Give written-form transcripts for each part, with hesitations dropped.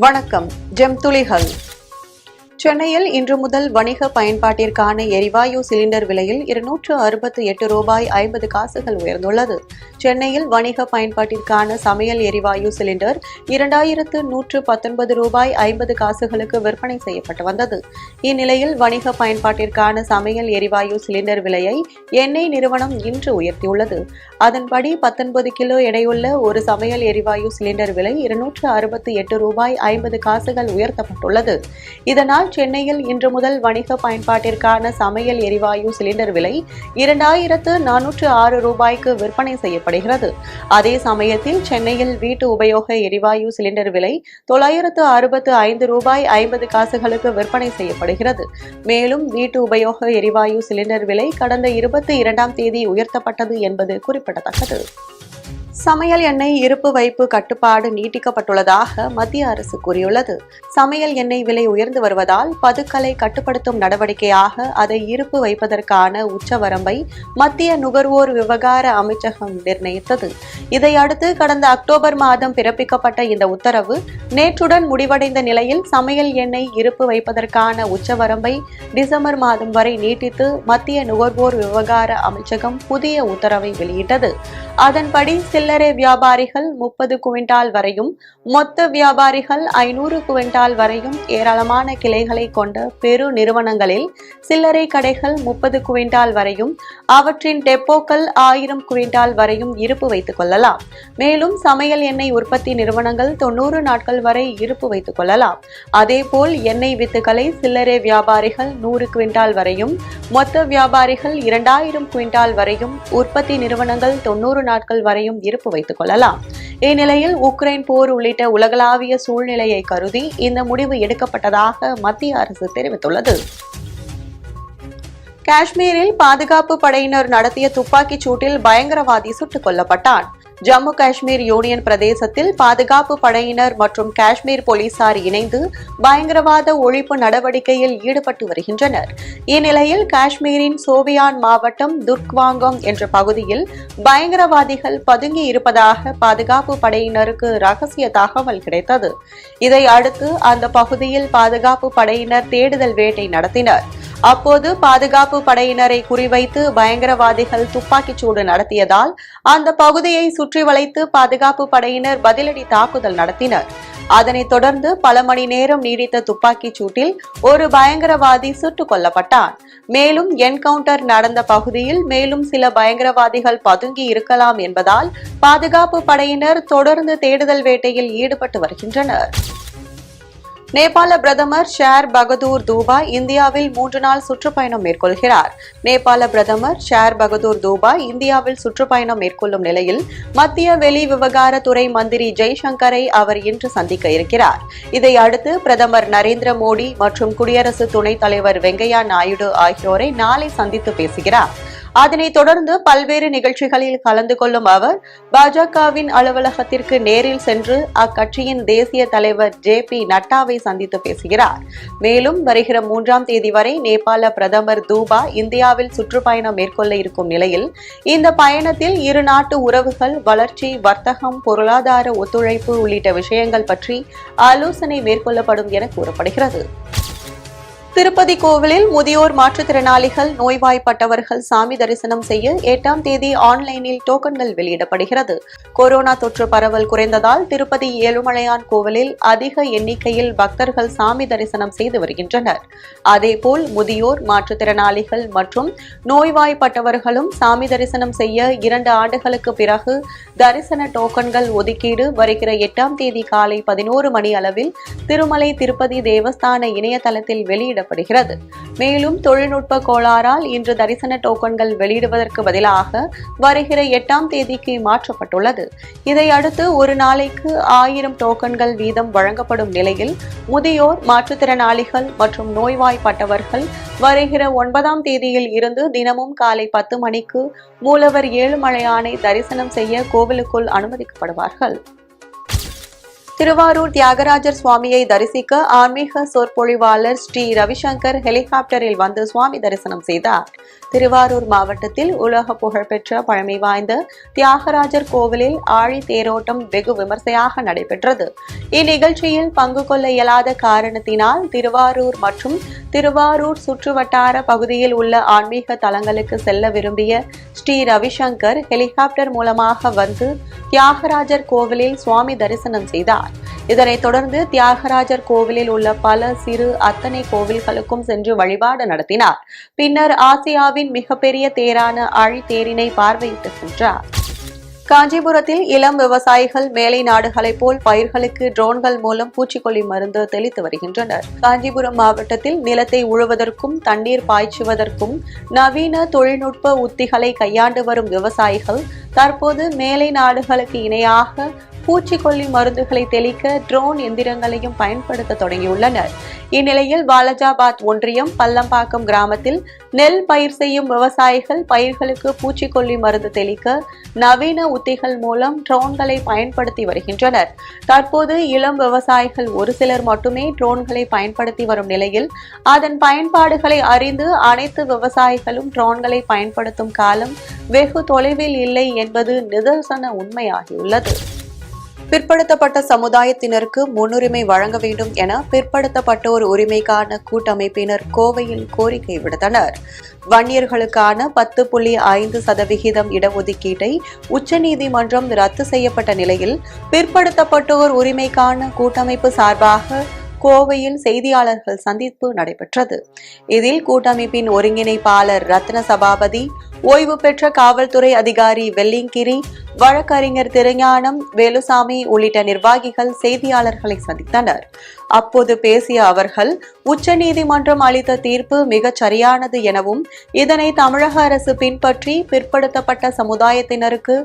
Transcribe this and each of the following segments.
வணக்கம். ஜெம் துளிகள். சென்னையில் இன்று முதல் வணிக பயன்பாட்டிற்கான எரிவாயு சிலிண்டர் விலையில் ரூ. 268.50 உயர்ந்துள்ளது. சென்னையில் வணிக பயன்பாட்டிற்கான சமையல் எரிவாயு சிலிண்டர் ரூ. 2119.50 விற்பனை செய்யப்பட்டு வந்தது. இந்நிலையில் வணிக பயன்பாட்டிற்கான சமையல் எரிவாயு சிலிண்டர் விலையை எண்ணெய் நிறுவனம் இன்று உயர்த்தியுள்ளது. அதன்படி 19 கிலோ எடையுள்ள ஒரு சமையல் எரிவாயு சிலிண்டர் விலை ரூ. 268.50 உயர்த்தப்பட்டுள்ளது. இதனால் சென்னையில் இன்று முதல் வணிக பயன்பாட்டிற்கான சமையல் எரிவாயு சிலிண்டர் விலை ரூ. 2406 விற்பனை செய்யப்படுகிறது. அதே சமயத்தில் சென்னையில் வீட்டு உபயோக எரிவாயு சிலிண்டர் விலை ரூ. 965.50 விற்பனை செய்யப்படுகிறது. மேலும் வீட்டு உபயோக எரிவாயு சிலிண்டர் விலை கடந்த 22ஆம் தேதி உயர்த்தப்பட்டது என்பது குறிப்பிடத்தக்கது. சமையல் எண்ணெய் இருப்பு வைப்பு கட்டுப்பாடு நீட்டிக்கப்பட்டுள்ளதாக மத்திய அரசு கூறியுள்ளது. சமையல் எண்ணெய் விலை உயர்ந்து வருவதால் பதுக்கலை கட்டுப்படுத்தும் நடவடிக்கையாக அதை இருப்பு வைப்பதற்கான உச்சவரம்பை மத்திய நுகர்வோர் விவகார அமைச்சகம் நிர்ணயித்தது. இதையடுத்து கடந்த அக்டோபர் மாதம் பிறப்பிக்கப்பட்ட இந்த உத்தரவு நேற்றுடன் முடிவடைந்த நிலையில் சமையல் எண்ணெய் இருப்பு வைப்பதற்கான உச்சவரம்பை டிசம்பர் மாதம் வரை நீட்டித்து மத்திய நுகர்வோர் விவகார அமைச்சகம் புதிய உத்தரவை வெளியிட்டது. அதன்படி சில்லறை வியாபாரிகள் 30 குவிண்டால் வரையும், மொத்த வியாபாரிகள் 500 குவிண்டால் வரையும் ஏராளமான கிளைகளை கொண்ட பெரு நிறுவனங்களில் சில்லறை கடைகள் 30 குவிண்டால் வரையும், அவற்றின் டெப்போக்கள் 1000 குவிண்டால் வரையும் இருப்பு வைத்துக் கொள்ளலாம். மேலும் சமையல் எண்ணெய் உற்பத்தி நிறுவனங்கள் 90 நாட்கள் வரை இருப்பு வைத்துக் கொள்ளலாம். அதேபோல் எண்ணெய் வித்துக்களை சில்லறை வியாபாரிகள் 100 குவிண்டால் வரையும், மொத்த வியாபாரிகள் 2000 குவிண்டால் வரையும், உற்பத்தி நிறுவனங்கள் 90 நாட்கள் வரையும் இருப்பு வைத்துக் கொள்ளலாம். இந்நிலையில் உக்ரைன் போர் உள்ளிட்ட உலகளாவிய சூழ்நிலையை கருதி இந்த முடிவு எடுக்கப்பட்டதாக மத்திய அரசு தெரிவித்துள்ளது. காஷ்மீரில் பாதுகாப்பு படையினர் நடத்திய துப்பாக்கிச் சூட்டில் பயங்கரவாதி சுட்டுக் கொல்லப்பட்டான். ஜம்மு காஷ்மீர் யூனியன் பிரதேசத்தில் பாதுகாப்பு படையினர் மற்றும் காஷ்மீர் போலீசார் இணைந்து பயங்கரவாத ஒழிப்பு நடவடிக்கையில் ஈடுபட்டு வருகின்றனர். இந்நிலையில் காஷ்மீரின் சோபியான் மாவட்டம் துர்க்வாங்கம் என்ற பகுதியில் பயங்கரவாதிகள் பதுங்கி இருப்பதாக பாதுகாப்பு படையினருக்கு ரகசிய தகவல் கிடைத்தது. இதை அடுத்து அந்த பகுதியில் பாதுகாப்பு படையினர் தேடுதல் வேட்டை நடத்தினர். அப்போது பாதுகாப்பு படையினரை குறிவைத்து பயங்கரவாதிகள் துப்பாக்கிச்சூடு நடத்தியதால் அந்த பகுதியை சுற்றி வளைத்து பாதுகாப்பு படையினர் பதிலடி தாக்குதல் நடத்தினர். அதனைத் தொடர்ந்து பல மணி நேரம் நீடித்த துப்பாக்கிச் சூட்டில் ஒரு பயங்கரவாதி சுட்டுக் கொல்லப்பட்டான். மேலும் என்கவுண்டர் நடந்த பகுதியில் மேலும் சில பயங்கரவாதிகள் பதுங்கி இருக்கலாம் என்பதால் பாதுகாப்பு படையினர் தொடர்ந்து தேடுதல் வேட்டையில் ஈடுபட்டு வருகின்றனர். நேபாள பிரதமர் ஷேர் பகதூர் தூபா இந்தியாவில் 3 நாள் சுற்றுப்பயணம் மேற்கொள்கிறார். நேபாள பிரதமர் ஷேர் பகதூர் தூபா இந்தியாவில் சுற்றுப்பயணம் மேற்கொள்ளும் நிலையில் மத்திய வெளி விவகாரத்துறை மந்திரி ஜெய்சங்கரை அவர் இன்று சந்திக்க இருக்கிறார். இதையடுத்து பிரதமர் நரேந்திர மோடி மற்றும் குடியரசு துணைத் தலைவர் வெங்கையா நாயுடு ஆகியோரை நாளை சந்தித்து பேசுகிறார். அதனைத் தொடர்ந்து பல்வேறு நிகழ்ச்சிகளில் கலந்து கொள்ளும் அவர் பாஜகவின் அலுவலகத்திற்கு நேரில் சென்று அக்கட்சியின் தேசிய தலைவர் JP நட்டாவை சந்தித்து பேசுகிறார். மேலும் வருகிற 3ஆம் தேதி வரை நேபாள பிரதமர் தூபா இந்தியாவில் சுற்றுப்பயணம் மேற்கொள்ள இருக்கும் நிலையில் இந்த பயணத்தில் இரு நாட்டு உறவுகள், வளர்ச்சி, வர்த்தகம், பொருளாதார ஒத்துழைப்பு உள்ளிட்ட விஷயங்கள் பற்றி ஆலோசனை மேற்கொள்ளப்படும் என கூறப்படுகிறது. திருப்பதி கோவிலில் முதியோர், மாற்றுத்திறனாளிகள், நோய்வாய்ப்பட்டவர்கள் சாமி தரிசனம் செய்ய 8ஆம் தேதி ஆன்லைனில் டோக்கன்கள் வெளியிடப்படுகிறது. கொரோனா தொற்று பரவல் குறைந்ததால் திருப்பதி ஏழுமலையான் கோவிலில் அதிக எண்ணிக்கையில் பக்தர்கள் சாமி தரிசனம் செய்து வருகின்றனர். அதேபோல் முதியோர், மாற்றுத்திறனாளிகள் மற்றும் நோய்வாய்ப்பட்டவர்களும் சாமி தரிசனம் செய்ய 2 ஆண்டுகளுக்கு பிறகு தரிசன டோக்கன்கள் ஒதுக்கீடு வருகிற 8ஆம் தேதி காலை 11 மணி அளவில் திருமலை திருப்பதி தேவஸ்தான இணையதளத்தில் வெளியிட வெளியிடப்படுகிறது. மேலும் தொழில்நுட்ப கோளாறால் இன்று தரிசன டோக்கன்கள் வெளியிடுவதற்கு பதிலாக வருகிற 8ஆம் தேதிக்கு மாற்றப்பட்டுள்ளது. இதையடுத்து ஒரு நாளைக்கு 1000 டோக்கன்கள் வீதம் வழங்கப்படும் நிலையில் முதியோர், மாற்றுத்திறனாளிகள் மற்றும் நோய்வாய்ப்பட்டவர்கள் வருகிற 9ஆம் தேதியில் இருந்து தினமும் காலை 10 மணிக்கு மூலவர் ஏழுமலையானை தரிசனம் செய்ய கோவிலுக்குள் அனுமதிக்கப்படுவார்கள். திருவாரூர் தியாகராஜர் சுவாமியை தரிசிக்க ஆன்மீக சொற்பொழிவாளர் ஸ்ரீ ரவிசங்கர் ஹெலிகாப்டரில் வந்து சுவாமி தரிசனம் செய்தார். திருவாரூர் மாவட்டத்தில் உலக புகழ்பெற்ற பழமை வாய்ந்த தியாகராஜர் கோவிலில் ஆழி தேரோட்டம் வெகு விமர்சையாக நடைபெற்றது. இந்நிகழ்ச்சியில் பங்கு கொள்ள இயலாத காரணத்தினால் திருவாரூர் மற்றும் திருவாரூர் சுற்றுவட்டார பகுதியில் உள்ள ஆன்மீக தலங்களுக்கு செல்ல விரும்பிய ஸ்ரீ ரவிசங்கர் ஹெலிகாப்டர் மூலமாக வந்து தியாகராஜர் கோவிலில் சுவாமி தரிசனம் செய்தார். இதனைத் தொடர்ந்து தியாகராஜர் கோவிலில் உள்ள பல சிறு அத்தனை கோவில்களுக்கும் சென்று வழிபாடு நடத்தினார். பின்னர் ஆசியாவின் மிகப்பெரிய தேரான ஆழி தேரினை பார்வையிட்டு சென்றார். காஞ்சிபுரத்தில் இளம் விவசாயிகள் மேலை நாடுகளைப் போல் பயிர்களுக்கு ட்ரோன்கள் மூலம் பூச்சிக்கொல்லி மருந்து தெளித்து வருகின்றனர். காஞ்சிபுரம் மாவட்டத்தில் நிலத்தை உழுவதற்கும் தண்ணீர் பாய்ச்சுவதற்கும் நவீன தொழில்நுட்ப உத்திகளை கையாண்டு வரும் விவசாயிகள் தற்போது மேலை நாடுகளுக்கு இணையாக பூச்சிக்கொல்லி மருந்துகளை தெளிக்க ட்ரோன் எந்திரங்களையும் பயன்படுத்த தொடங்கியுள்ளனர். இந்நிலையில் வாலஜாபாத் ஒன்றியம் பள்ளம்பாக்கம் கிராமத்தில் நெல் பயிர் செய்யும் விவசாயிகள் பயிர்களுக்கு பூச்சிக்கொல்லி மருந்து தெளிக்க நவீன உத்திகள் மூலம் ட்ரோன்களை பயன்படுத்தி வருகின்றனர். தற்போது இளம் விவசாயிகள் ஒரு சிலர் மட்டுமே ட்ரோன்களை பயன்படுத்தி வரும் நிலையில் அதன் பயன்பாடுகளை அறிந்து அனைத்து விவசாயிகளும் ட்ரோன்களை பயன்படுத்தும் காலம் வெகு தொலைவில் இல்லை என்பது நிதர்சன உண்மையாகியுள்ளது. பிற்படுத்தப்பட்ட சமுதாயத்தினருக்கு முன்னுரிமை வழங்க வேண்டும் என பிற்படுத்தப்பட்டோர் உரிமைக்கான கூட்டமைப்பினர் கோவையில் கோரிக்கை விடுத்தனர். வன்னியர்களுக்கான 10.5% இடஒதுக்கீட்டை உச்சநீதிமன்றம் ரத்து செய்யப்பட்ட நிலையில் பிற்படுத்தப்பட்டோர் உரிமைக்கான கூட்டமைப்பு சார்பாக கோவையில் செய்தியாளர்கள் சந்திப்பு நடைபெற்றது. இதில் கூட்டமைப்பின் ஒருங்கிணைப்பாளர் ரத்ன சபாபதி, ஓய்வு பெற்ற காவல்துறை அதிகாரி வெள்ளிங்கிரி, வழக்கறிஞர் திருஞானம், வேலுசாமி உள்ளிட்ட நிர்வாகிகள் செய்தியாளர்களை சந்தித்தனர். அப்போது பேசிய அவர்கள், உச்சநீதிமன்றம் அளித்த தீர்ப்பு மிகச் சரியானது எனவும் இதனை தமிழக அரசு பின்பற்றி பிற்படுத்தப்பட்ட சமுதாயத்தினருக்கு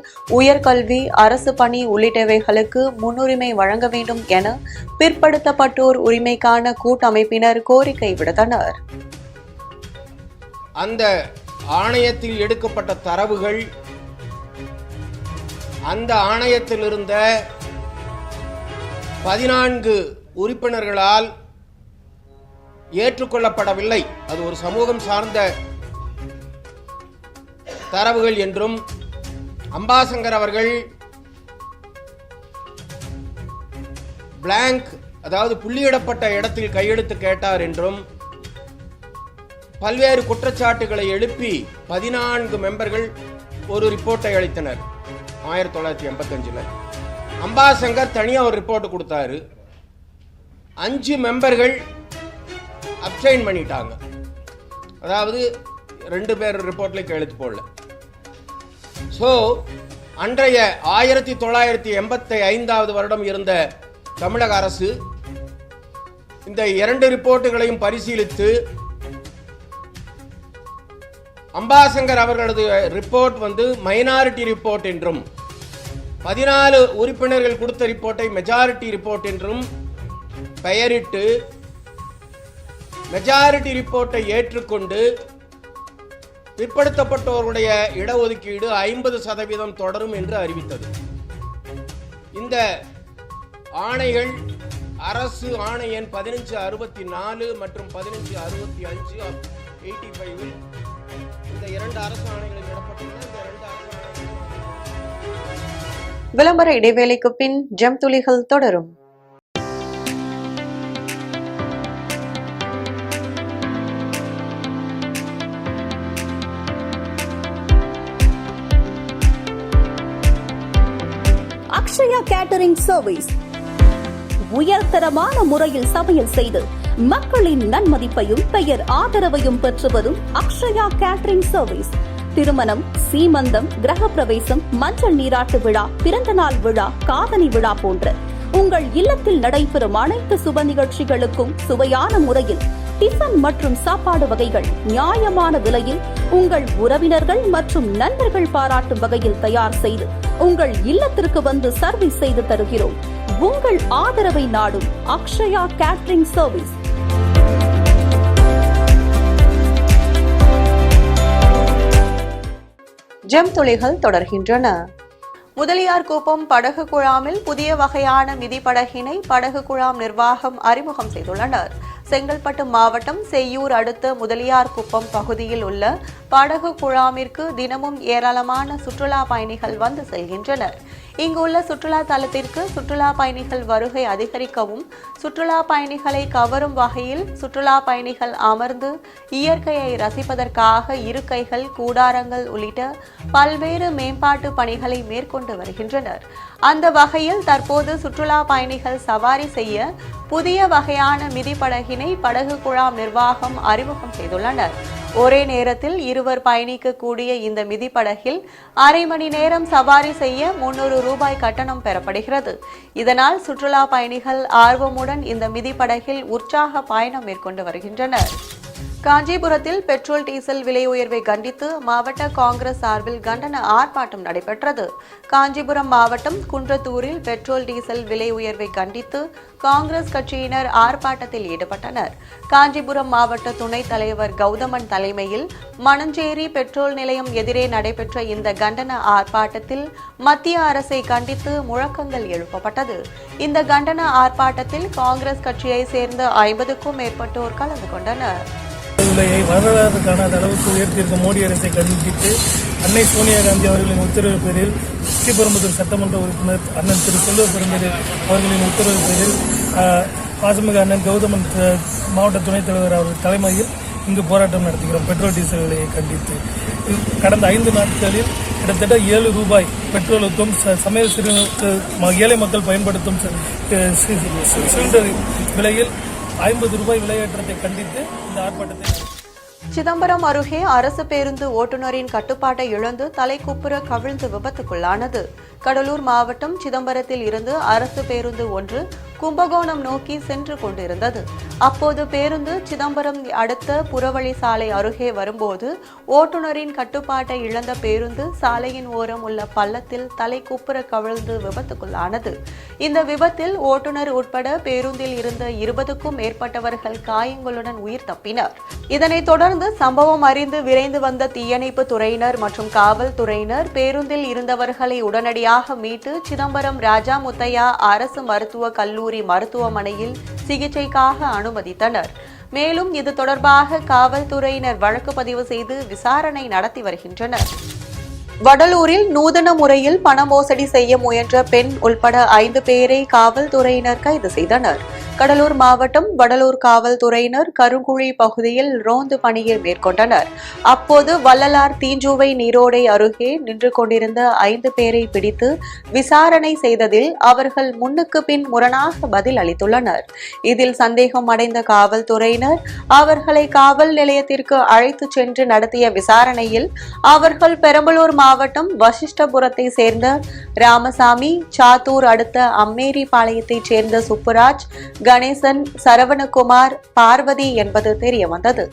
உயர்கல்வி, அரசு பணி உள்ளிட்டவைகளுக்கு முன்னுரிமை வழங்க வேண்டும் என பிற்படுத்தப்பட்டோர் உரிமைக்கான கூட்டமைப்பினர் கோரிக்கை விடுத்தனர். அந்த ஆணையத்தில் எடுக்கப்பட்ட தரவுகள் அந்த ஆணையத்தில் இருந்த 14 உறுப்பினர்களால் ஏற்றுக்கொள்ளப்படவில்லை. அது ஒரு சமூகம் சார்ந்த தரவுகள் என்றும் அம்பாசங்கர் அவர்கள் பிளாங்க், அதாவது புள்ளியிடப்பட்ட இடத்தில் கையெழுத்து கேட்டார் என்றும் பல்வேறு குற்றச்சாட்டுகளை எழுப்பி 14 மெம்பர்கள் ஒரு ரிப்போர்ட்டை அளித்தனர். 1985 அம்பாசங்கர் தனியாக ஒரு ரிப்போர்ட் கொடுத்தாரு. 5 மெம்பர்கள் அப்சைன் பண்ணிட்டாங்க. அதாவது 2 பேர் ரிப்போர்ட்ல கையெழுத்து போடல. ஸோ அன்றைய 1985 வருடம் இருந்த தமிழக அரசு இந்த 2 ரிப்போர்ட்டுகளையும் பரிசீலித்து அம்பாசங்கர் அவர்களது ரிப்போர்ட் மைனாரிட்டி ரிப்போர்ட் என்றும் 14 உறுப்பினர்கள் கொடுத்த ரிப்போர்ட்டை மெஜாரிட்டி ரிப்போர்ட் என்றும் பெயரிட்டு மெஜாரிட்டி ரிப்போர்ட்டை ஏற்றுக்கொண்டு பிற்படுத்தப்பட்டோருடைய இடஒதுக்கீடு 50% தொடரும் என்று அறிவித்தது. இந்த ஆணைகள் அரசு ஆணை எண் 1564 மற்றும் 1565/85 இந்த 2 அரசு ஆணைகளில் இடப்பட்டுள்ள இந்த 2 அரசு ஆணைகள். விளம்பர இடைவேளைக்கு பின் ஜெம் துளிகள் தொடரும். அக்ஷயா கேட்டரிங் சர்வீஸ் உயர்தரமான முறையில் சமையல் செய்து மக்களின் நன்மதிப்பையும் பெயர் ஆதரவையும் பெற்று வரும் அக்ஷயா கேட்டரிங் சர்வீஸ் திருமணம், சீமந்தம், கிரகப்பிரவேசம், மஞ்சள் நீராட்டு விழா, பிறந்தநாள் விழா, காதணி விழா போன்ற உங்கள் இல்லத்தில் நடைபெறும் அனைத்து சுப நிகழ்ச்சிகளுக்கும் சுவையான முறையில் டிஃபன் மற்றும் சாப்பாடு வகைகள் நியாயமான விலையில் உங்கள் உறவினர்கள் மற்றும் நண்பர்கள் பாராட்டும் வகையில் தயார் செய்து உங்கள் இல்லத்திற்கு வந்து சர்வீஸ் செய்து தருகிறோம். உங்கள் ஆதரவை நாடும் அக்ஷயா கேட்டரிங் சர்வீஸ். ஜெம் துளிகள் தொடர்கின்றன. முதலியார்குப்பம் படகு குழாமில் புதிய வகையான மிதிப்படகினை படகு குழாம் நிர்வாகம் அறிமுகம் செய்துள்ளனர். செங்கல்பட்டு மாவட்டம் செய்யூர் அடுத்த முதலியார்குப்பம் பகுதியில் உள்ள படகு குழாமிற்கு தினமும் ஏராளமான சுற்றுலா பயணிகள் வந்து செல்கின்றனர். இங்குள்ள சுற்றுலா தலத்திற்கு சுற்றுலா பயணிகள் வருகை அதிகரிக்கவும், சுற்றுலா பயணிகளை கவரும் வகையில் சுற்றுலா பயணிகள் அமர்ந்து இயற்கையை ரசிப்பதற்காக இருக்கைகள், கூடாரங்கள் உள்ளிட்ட பல்வேறு மேம்பாட்டு பணிகளை மேற்கொண்டு வருகின்றனர். அந்த வகையில் தற்போது சுற்றுலா பயணிகள் சவாரி செய்ய புதிய வகையான மிதிப்படகினை படகு குழாம் நிர்வாகம் அறிமுகம் செய்துள்ளனர். ஒரே நேரத்தில் இருவர் பயணிக்கக்கூடிய இந்த மிதிப்படகில் அரை மணி நேரம் சவாரி செய்ய 300 ரூபாய் கட்டணம் பெறப்படுகிறது. இதனால் சுற்றுலா பயணிகள் ஆர்வமுடன் இந்த மிதிப்படகில் உற்சாக பயணம் மேற்கொண்டு வருகின்றனர். காஞ்சிபுரத்தில் பெட்ரோல் டீசல் விலை உயர்வை கண்டித்து மாவட்ட காங்கிரஸ் சார்பில் கண்டன ஆர்ப்பாட்டம் நடைபெற்றது. காஞ்சிபுரம் மாவட்டம் குன்றத்தூரில் பெட்ரோல் டீசல் விலை உயர்வை கண்டித்து காங்கிரஸ் கட்சியினர் ஆர்ப்பாட்டத்தில் ஈடுபட்டனர். காஞ்சிபுரம் மாவட்ட துணைத் தலைவர் கௌதமன் தலைமையில் மணஞ்சேரி பெட்ரோல் நிலையம் எதிரே நடைபெற்ற இந்த கண்டன ஆர்ப்பாட்டத்தில் மத்திய அரசை கண்டித்து முழக்கங்கள் எழுப்பப்பட்டது. இந்த கண்டன ஆர்ப்பாட்டத்தில் காங்கிரஸ் கட்சியை சேர்ந்த 50க்கும் மேற்பட்டோர் கலந்து கொண்டனர். விலையை வரலாறு காணாத அளவுக்கு உயர்த்தியிருக்கும் மோடி அரசை கண்டித்து அன்னை சோனியா காந்தி அவர்களின் உத்தரவு பேரில் ஸ்ரீபெரும்புதூர் சட்டமன்ற உறுப்பினர் அண்ணன் திரு செல்வ பெருந்தேர் அவர்களின் உத்தரவு பேரில் பாசமிகு அண்ணன் கௌதமன் மாவட்ட துணைத் தலைவர் அவர்கள் தலைமையில் இங்கு போராட்டம் நடத்துகிறோம். பெட்ரோல் டீசல் விலையை கண்டித்து கடந்த 5 நாட்களில் கிட்டத்தட்ட 7 ரூபாய் பெட்ரோலுக்கும் சமையல் ஏழை மக்கள் பயன்படுத்தும் சிலிண்டர் விலையில் 50 ரூபாய் விலையேற்றத்தை கண்டித்து இந்த ஆர்ப்பாட்டத்தை. சிதம்பரம் அருகே அரசு பேருந்து ஓட்டுநரின் கட்டுப்பாட்டை இழந்து தலைக்குப்புற கவிழ்ந்து விபத்துக்குள்ளானது. கடலூர் மாவட்டம் சிதம்பரத்தில் இருந்து அரசு பேருந்து ஒன்று கும்பகோணம் நோக்கி சென்று கொண்டிருந்தது. அப்போது பேருந்து சிதம்பரம் அடுத்த புறவழி சாலை அருகே வரும்போது ஓட்டுநரின் கட்டுப்பாட்டை இழந்த பேருந்து சாலையின் ஓரம் உள்ள பள்ளத்தில் தலைக்குப்புற கவிழ்ந்து விபத்துக்குள்ளானது. இந்த விபத்தில் ஓட்டுநர் உட்பட பேருந்தில் இருந்த 20க்கும் மேற்பட்டவர்கள் காயங்களுடன் உயிர் தப்பினர். இதனைத் தொடர்ந்து சம்பவம் அறிந்து விரைந்து வந்த தீயணைப்பு துறையினர் மற்றும் காவல்துறையினர் பேருந்தில் இருந்தவர்களை உடனடியாக மீட்டு சிதம்பரம் ராஜா முத்தையா அரசு மருத்துவக் கல்லூரி மருத்துவமனையில் சிகிச்சைக்காக அனுமதித்தனர். மேலும் இது தொடர்பாக காவல்துறையினர் வழக்கு பதிவு செய்து விசாரணை நடத்தி வருகின்றனர். வடலூரில் நூதன முறையில் பண மோசடி செய்ய முயன்ற பெண் உள்பட 5 பேரை காவல்துறையினர் கைது செய்தனர். கடலூர் மாவட்டம் வடலூர் காவல்துறையினர் கருங்குழி பகுதியில் ரோந்து பணியை மேற்கொண்டனர். அப்போது வள்ளலார் தீஞ்சுவை நீரோடை அருகே நின்று கொண்டிருந்த 5 பேரை பிடித்து விசாரணை செய்ததில் அவர்கள் முன்னுக்கு பின் முரணாக பதில் அளித்துள்ளனர். இதில் சந்தேகம் அடைந்த காவல்துறையினர் அவர்களை காவல் நிலையத்திற்கு அழைத்து சென்று நடத்திய விசாரணையில் அவர்கள் பெரம்பலூர் மாவட்டம் வசிஷ்டபுரத்தை சேர்ந்த ராமசாமி, சாத்தூர் அடுத்த அம்மேரிபாளையத்தைச் சேர்ந்த சுப்புராஜ், கணேசன், சரவணகுமார், பார்வதி என்பது தெரியவந்தது.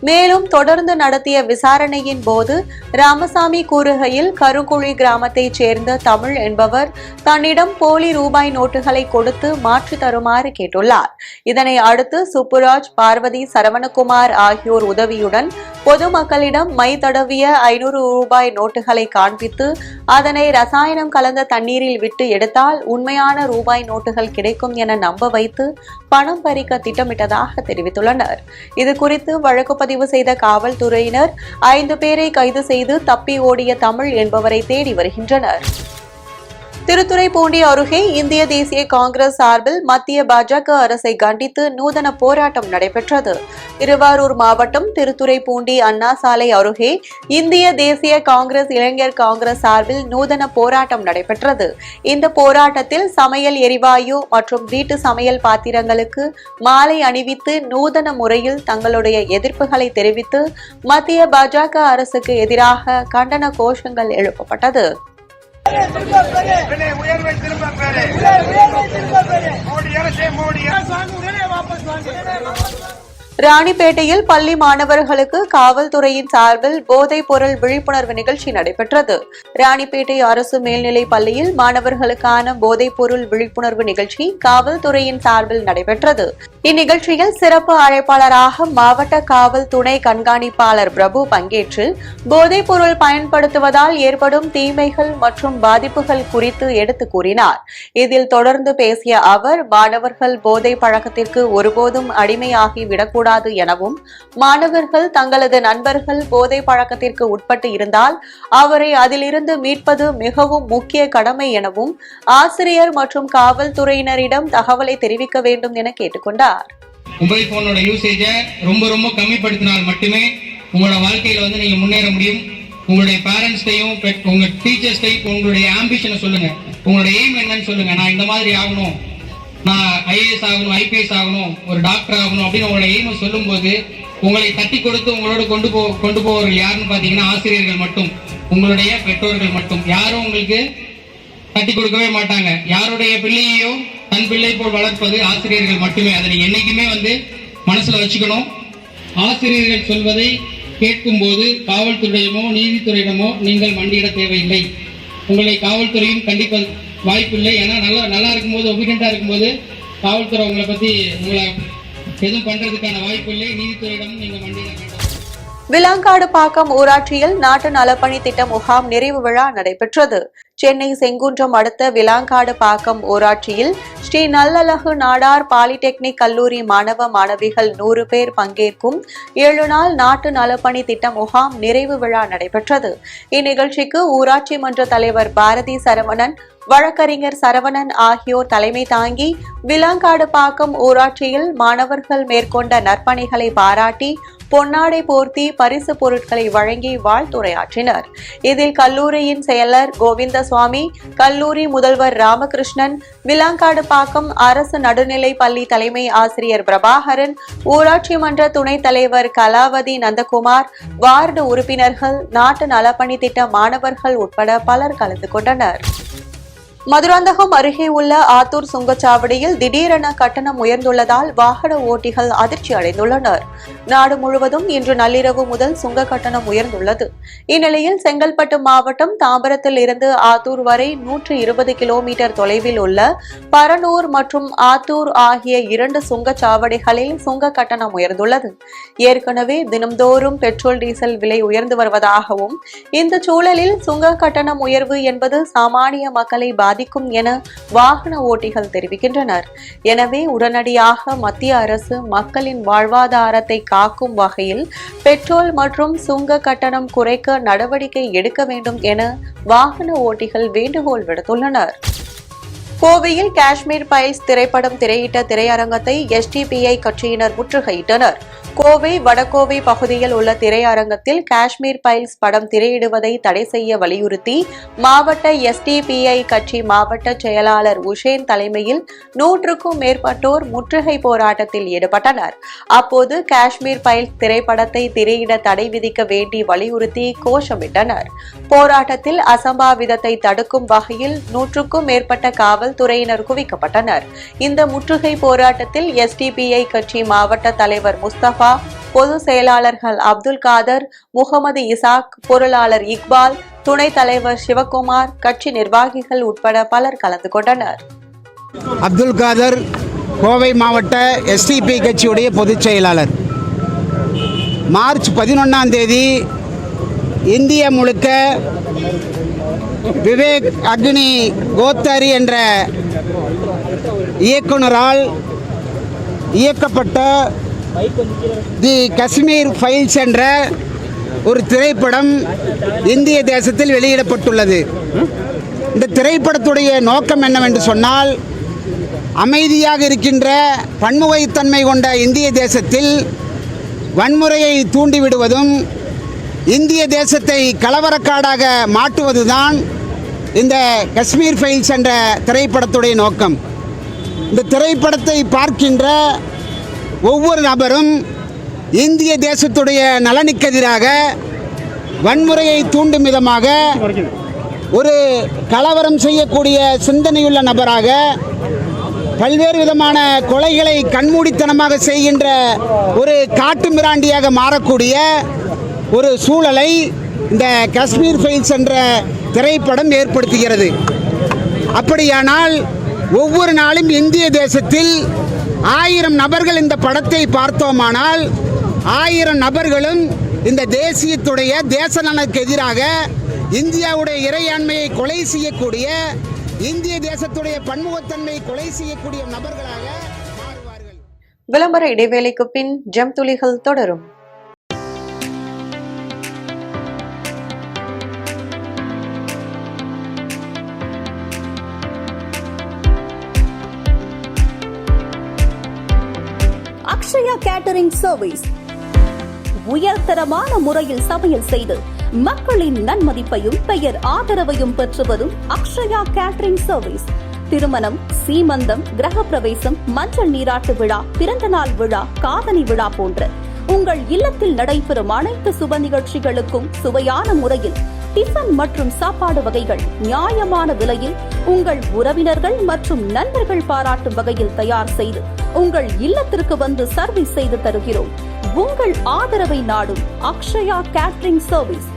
மேலும் தொடர்ந்து நடத்திய விசாரணையின் போது ராமசாமி கூறுகையில் கருங்குழி கிராமத்தைச் சேர்ந்த தமிழ் என்பவர் தன்னிடம் போலி ரூபாய் நோட்டுகளை கொடுத்து மாற்றி தருமாறு கேட்டுள்ளார். இதனை அடுத்து சுப்புராஜ், பார்வதி, சரவணகுமார் ஆகியோர் உதவியுடன் பொதுமக்களிடம் மை தடவிய 500 ரூபாய் நோட்டுகளை காண்பித்து அதனை ரசாயனம் கலந்த தண்ணீரில் விட்டு எடுத்தால் உண்மையான ரூபாய் நோட்டுகள் கிடைக்கும் என நம்ப வைத்து பணம் பறிக்க திட்டமிட்டதாக தெரிவித்துள்ளனர். இது குறித்து வழக்கு பதிவு செய்த காவல்துறையினர் 5 பேரை கைது செய்து தப்பி ஓடிய தமிழ் என்பவரை தேடி வருகின்றனர். திருத்துறைப்பூண்டி அருகே இந்திய தேசிய காங்கிரஸ் சார்பில் மத்திய பாஜக அரசை கண்டித்து நூதன போராட்டம் நடைபெற்றது. திருவாரூர் மாவட்டம் திருத்துறைப்பூண்டி அண்ணா சாலை அருகே இந்திய தேசிய காங்கிரஸ் இளைஞர் காங்கிரஸ் சார்பில் நூதன போராட்டம் நடைபெற்றது. இந்த போராட்டத்தில் சமையல் எரிவாயு மற்றும் வீட்டு சமையல் பாத்திரங்களுக்கு மாலை அணிவித்து நூதன முறையில் தங்களுடைய எதிர்ப்புகளை தெரிவித்து மத்திய பாஜக அரசுக்கு எதிராக கண்டன கோஷங்கள் எழுப்பப்பட்டது. ராணிப்பேட்டையில் பள்ளி மாணவர்களுக்கு காவல்துறையின் சார்பில் போதைப் பொருள் விழிப்புணர்வு நிகழ்ச்சி நடைபெற்றது. ராணிப்பேட்டை அரசு மேல்நிலைப் பள்ளியில் மாணவர்களுக்கான போதைப் பொருள் விழிப்புணர்வு நிகழ்ச்சி காவல்துறையின் சார்பில் நடைபெற்றது. இந்நிகழ்ச்சியில் சிறப்பு அழைப்பாளராக மாவட்ட காவல் துணை கண்காணிப்பாளர் பிரபு பங்கேற்று போதைப் பொருள் பயன்படுத்துவதால் ஏற்படும் தீமைகள் மற்றும் பாதிப்புகள் குறித்து எடுத்துக் கூறினார். இதில் தொடர்ந்து பேசிய அவர், மாணவர்கள் போதை பழக்கத்திற்கு ஒருபோதும் அடிமையாகி விடக்கூடாது எனவும், மாணவர்கள் தங்களது நண்பர்கள் போதை பழக்கத்திற்கு உட்பட்டு இருந்தால் அவரை அதிலிருந்து மீட்பது மிகவும் முக்கிய கடமை எனவும் ஆசிரியர் மற்றும் காவல்துறையினரிடம் தகவலை தெரிவிக்க வேண்டும் என கேட்டுக் கொண்டார். மொபைல் போனோட யூசேஜை ரொம்ப கம்மிப்படுத்தினால் மட்டுமே உங்களோட வாழ்க்கையில நீங்க முன்னேற முடியும். உங்களுடைய பேரண்ட்ஸ்டையும் உங்க டீச்சர்ஸ்டையும் உங்களுடைய ஆம்பிஷனை சொல்லுங்க, உங்களுடைய எய்ம் என்னன்னு சொல்லுங்க. நான் இந்த மாதிரி ஆகணும், நான் ஐஏஎஸ் ஆகணும், ஐபிஎஸ் ஆகணும், ஒரு டாக்டர் ஆகணும் அப்படின்னு உங்களோட எய்மை சொல்லும் போது உங்களை தட்டி கொடுத்து உங்களோட கொண்டு போவர்கள் யாருன்னு பாத்தீங்கன்னா ஆசிரியர்கள் மட்டும், உங்களுடைய பெற்றோர்கள் மட்டும். யாரும் உங்களுக்கு தட்டி கொடுக்கவே மாட்டாங்க. யாருடைய பிள்ளையையும் தன் பிள்ளை போல் வளர்ப்பது ஆசிரியர்கள் மட்டுமே. அதை நீங்க என்னைக்குமே மனசுல வச்சுக்கணும். ஆசிரியர்கள் சொல்வதை கேட்கும் போது காவல்துறையிடமோ நீதித்துறையிடமோ நீங்கள் மண்டியிட தேவையில்லை. உங்களை காவல்துறையும் கண்டிப்ப வாய்ப்பில்லை. ஏன்னா நல்லா இருக்கும்போது, ஒபீடியண்டா இருக்கும்போது காவல்துறை உங்களை பத்தி உங்களை எதுவும் பண்றதுக்கான வாய்ப்பு இல்லை. நீதித்துறையிடமும் நீங்க மண்டியிட வேண்டும். விலாங்காடு பாக்கம் ஊராட்சியில் நாட்டு நலப்பணி திட்ட முகாம் நிறைவு விழா நடைபெற்றது. சென்னை செங்குன்றம் அடுத்த விலாங்காடு பாக்கம் ஊராட்சியில் ஸ்ரீ நல்லழகு நாடார் பாலிடெக்னிக் கல்லூரி மாணவ மாணவிகள் 100 பேர் பங்கேற்கும் 7 நாள் நாட்டு நலப்பணி திட்ட முகாம் நிறைவு விழா நடைபெற்றது. இந்நிகழ்ச்சிக்கு ஊராட்சி மன்ற தலைவர் பாரதி சரவணன், வழக்கறிஞர் சரவணன் ஆகியோர் தலைமை தாங்கி விலாங்காடு பாக்கம் ஊராட்சியில் மாணவர்கள் மேற்கொண்ட நற்பணிகளை பாராட்டி பொன்னாடை போர்த்தி பரிசு பொருட்களை வழங்கி வாழ்த்துரையாற்றினர். இதில் கல்லூரியின் செயலர் கோவிந்தசுவாமி, கல்லூரி முதல்வர் ராமகிருஷ்ணன், விலாங்காடு பாக்கம் அரசு நடுநிலை பள்ளி தலைமை ஆசிரியர் பிரபாகரன், ஊராட்சி மன்ற துணைத் தலைவர் கலாவதி நந்தகுமார், வார்டு உறுப்பினர்கள், நாட்டு நலப்பணி திட்ட மாணவர்கள் உட்பட பலர் கலந்து கொண்டனர். மதுராந்தகம் அருகே உள்ள ஆத்தூர் சுங்கச்சாவடியில் திடீரென கட்டணம் உயர்ந்துள்ளதால் வாகன ஓட்டிகள் அதிர்ச்சி அடைந்துள்ளனர். நாடு முழுவதும் இன்று நள்ளிரவு முதல் சுங்க கட்டணம் உயர்ந்துள்ளது. இந்நிலையில் செங்கல்பட்டு மாவட்டம் தாம்பரத்தில் இருந்து ஆத்தூர் வரை 120 கிலோமீட்டர் தொலைவில் உள்ள பரனூர் மற்றும் ஆத்தூர் ஆகிய 2 சுங்கச்சாவடிகளில் சுங்க கட்டணம் உயர்ந்துள்ளது. ஏற்கனவே தினம்தோறும் பெட்ரோல் டீசல் விலை உயர்ந்து வருவதாகவும், இந்த சூழலில் சுங்க கட்டணம் உயர்வு என்பது சாமானிய மக்களை பாதிக்கும் என வாகன ஓட்டிகள் தெரிவிக்கின்றனர். எனவே உடனடியாக மத்திய அரசு மக்களின் வாழ்வாதாரத்தை காக்கும் வகையில் பெட்ரோல் மற்றும் சுங்க கட்டணம் குறைக்க நடவடிக்கை எடுக்க வேண்டும் என வாகன ஓட்டிகள் வேண்டுகோள் விடுத்துள்ளனர். கோவையில் காஷ்மீர் ஃபைல்ஸ் திரைப்படம் திரையிட்ட திரையரங்கத்தை எஸ்டிபிஐ கட்சியினர் முற்றுகையிட்டனர். கோவை வடகோவை பகுதியில் உள்ள திரையரங்கத்தில் காஷ்மீர் ஃபைல்ஸ் படம் திரையிடுவதை தடை செய்ய வலியுறுத்தி மாவட்ட எஸ்டிபிஐ கட்சி மாவட்ட செயலாளர் உஷேன் தலைமையில் 100க்கும் மேற்பட்டோர் முற்றுகை போராட்டத்தில் ஈடுபட்டனர். அப்போது காஷ்மீர் ஃபைல்ஸ் திரைப்படத்தை திரையிட தடை விதிக்க வேண்டி வலியுறுத்தி கோஷமிட்டனர். போராட்டத்தில் அசம்பாவிதத்தை தடுக்கும் வகையில் 100க்கும் மேற்பட்ட காவல்துறையினர் குவிக்கப்பட்டனர். இந்த முற்றுகை போராட்டத்தில் எஸ்டிபிஐ கட்சி மாவட்ட தலைவர் முஸ்தபா, பொதுச் செயலாளர்கள் அப்துல் காதர், முகமது இசாக், பொருளாளர் இக்பால், துணைத் தலைவர் சிவகுமார், கட்சி நிர்வாகிகள் உட்பட பலர் கலந்து கொண்டனர். அப்துல் காதர், கோவை மாவட்ட எஸ்டிபி கட்சியுடைய பொதுச் செயலாளர். மார்ச் 11ஆம் தேதி இந்திய முழுக்க விவேக் அக்னி கோத்தாரி என்ற இயக்குனரால் இயக்கப்பட்ட தி காஷ்மீர் ஃபைல்ஸ் என்ற ஒரு திரைப்படம் இந்திய தேசத்தில் வெளியிடப்பட்டுள்ளது. இந்த திரைப்படத்துடைய நோக்கம் என்னவென்று சொன்னால், அமைதியாக இருக்கின்ற பன்முகத்தன்மை கொண்ட இந்திய தேசத்தில் வன்முறையை தூண்டிவிடுவதும் இந்திய தேசத்தை கலவரக்காடாக மாற்றுவதுதான் இந்த காஷ்மீர் ஃபைல்ஸ் என்ற திரைப்படத்துடைய நோக்கம். இந்த திரைப்படத்தை பார்க்கின்ற ஒவ்வொரு நபரும் இந்திய தேசத்துடைய நலனுக்கு எதிராக வன்முறையை தூண்டும் விதமாக ஒரு கலவரம் செய்யக்கூடிய சிந்தனையுள்ள நபராக, பல்வேறு விதமான கொலைகளை கண்மூடித்தனமாக செய்கின்ற ஒரு காட்டு மிராண்டியாக மாறக்கூடிய ஒரு சூழலை இந்த காஷ்மீர் ஃபைல்ஸ் என்ற திரைப்படம் ஏற்படுத்துகிறது. அப்படியானால் ஒவ்வொரு நாளும் இந்திய தேசத்தில் 1000 நபர்கள் இந்த படத்தை பார்த்தோமானால் 1000 நபர்களும் இந்த தேசியத்துடைய தேச நலனுக்கு எதிராக இந்தியாவுடைய இறையாண்மையை கொலை செய்யக்கூடிய, இந்திய தேசத்துடைய பன்முகத்தன்மையை கொலை செய்யக்கூடிய நபர்களாக மாறுவார்கள். விளம்பர இடைவேளைக்கு பின் ஜெம் துளிகள் தொடரும். அக்ஷயா கேட்டரிங் சர்வீஸ் உயர்தரமான முறையில் சமையல் செய்து மக்களின் நன்மதிப்பையும் பெயர் ஆதரவையும் பெற்று வரும் அக்ஷயா கேட்டரிங் சர்வீஸ். திருமணம், சீமந்தம், கிரகப்பிரவேசம், மஞ்சள் நீராட்டு விழா, பிறந்தநாள் விழா, காதணி விழா போன்ற உங்கள் இல்லத்தில் நடைபெறும் அனைத்து சுப நிகழ்ச்சிகளுக்கும் சுவையான முறையில் டிஃபன் மற்றும் சாப்பாடு வகைகள் நியாயமான விலையில் உங்கள் உறவினர்கள் மற்றும் நண்பர்கள் பாராட்டும் வகையில் தயார் செய்து உங்கள் இல்லத்திற்கு வந்து சர்வீஸ் செய்து தருகிறோம். உங்கள் ஆதரவை நாடும் அக்ஷயா கேட்டரிங் சர்வீஸ்.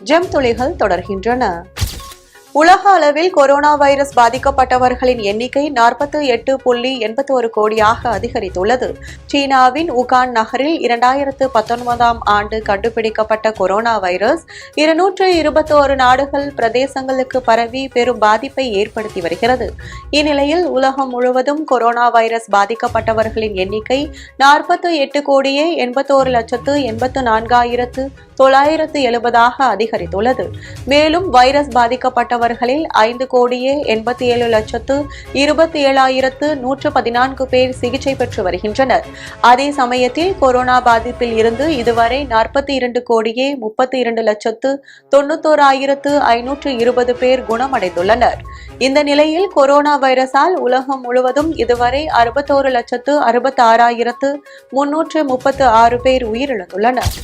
ஜெம் துளிகள் தொடர்கின்றன. உலக அளவில் கொரோனா வைரஸ் பாதிக்கப்பட்டவர்களின் எண்ணிக்கை 48.81 கோடியாக அதிகரித்துள்ளது. சீனாவின் உகான் நகரில் 2019ஆம் ஆண்டு கண்டுபிடிக்கப்பட்ட கொரோனா வைரஸ் 221 நாடுகள் பிரதேசங்களுக்கு பரவி பெரும் பாதிப்பை ஏற்படுத்தி வருகிறது. இந்நிலையில் உலகம் முழுவதும் கொரோனா வைரஸ் பாதிக்கப்பட்டவர்களின் எண்ணிக்கை 48,81,84,970 அதிகரித்துள்ளது. மேலும் வைரஸ் பாதிக்கப்பட்டவர்களில் 5,87,114 பேர் சிகிச்சை பெற்று வருகின்றனர். அதே சமயத்தில் கொரோனா பாதிப்பில் இருந்து இதுவரை 42,32,91,520 பேர் குணமடைந்துள்ளனர். இந்த நிலையில் கொரோனா வைரஸால் உலகம் முழுவதும் இதுவரை 61,66,336 பேர் உயிரிழந்துள்ளனர்.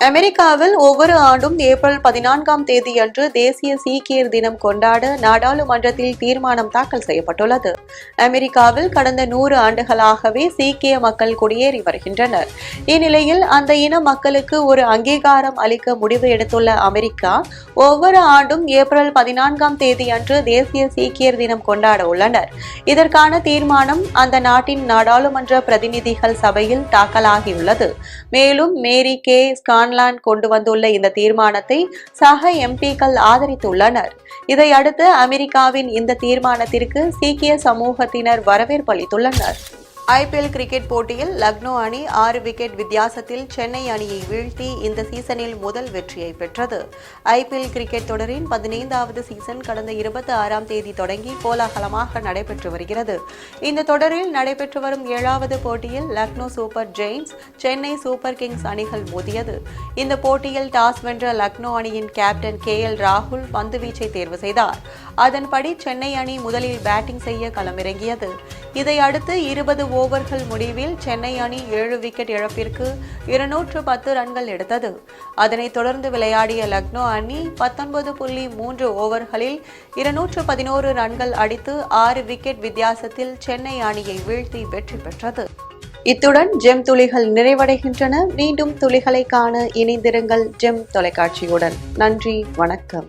அமெரிக்காவில் ஒவ்வொரு ஆண்டும் ஏப்ரல் 14ஆம் தேதியன்று தேசிய சீக்கியர் தினம் கொண்டாட நாடாளுமன்றத்தில் தீர்மானம் தாக்கல் செய்யப்பட்டுள்ளது. அமெரிக்காவில் கடந்த 100 ஆண்டுகளாகவே சீக்கிய மக்கள் குடியேறி வருகின்றனர். இந்நிலையில் அந்த இன மக்களுக்கு ஒரு அங்கீகாரம் அளிக்க முடிவு எடுத்துள்ள அமெரிக்கா ஒவ்வொரு ஆண்டும் ஏப்ரல் 14ஆம் தேதியன்று தேசிய சீக்கியர் தினம் கொண்டாட உள்ளனர். இதற்கான தீர்மானம் அந்த நாட்டின் நாடாளுமன்ற பிரதிநிதிகள் சபையில் தாக்கலாகியுள்ளது. மேலும் மேரி கே ஸ்கான்லாண்ட் கொண்டு வந்துள்ள இந்த தீர்மானத்தை சக எம்பிக்கள் ஆதரித்துள்ளனர். இதையடுத்து அமெரிக்காவின் இந்த தீர்மானத்திற்கு சீக்கிய சமூகத்தினர் வரவேற்பு அளித்துள்ளனர். ஐபிஎல் கிரிக்கெட் போட்டியில் லக்னோ அணி 6 விக்கெட் வித்தியாசத்தில் சென்னை அணியை வீழ்த்தி இந்த சீசனில் முதல் வெற்றியை பெற்றது. ஐபிஎல் கிரிக்கெட் தொடரின் 15வது சீசன் கடந்த 26ஆம் தேதி தொடங்கி கோலாகலமாக நடைபெற்று வருகிறது. இந்த தொடரில் நடைபெற்று வரும் 7வது போட்டியில் Lucknow super giants, Chennai super kings அணிகள் மோதியது. இந்த போட்டியில் டாஸ் வென்ற லக்னோ அணியின் கேப்டன் KL ராகுல் பந்துவீச்சை தேர்வு செய்தார். அதன்படி சென்னை அணி முதலில் பேட்டிங் செய்ய களமிறங்கியது. இதையடுத்து 20 ஓவர்கள் முடிவில் சென்னை அணி 7 விக்கெட் இழப்பிற்கு 210 ரன்கள் எடுத்தது. அதனைத் தொடர்ந்து விளையாடிய லக்னோ அணி 19.3 ஓவர்களில் 211 ரன்கள் அடித்து 6 விக்கெட் வித்தியாசத்தில் சென்னை அணியை வீழ்த்தி வெற்றி பெற்றது. இத்துடன் ஜெம் துளிகள் நிறைவடைகின்றன. மீண்டும் துளிகளை காண இணைந்திருங்கள் ஜெம் தொலைக்காட்சியுடன். நன்றி, வணக்கம்.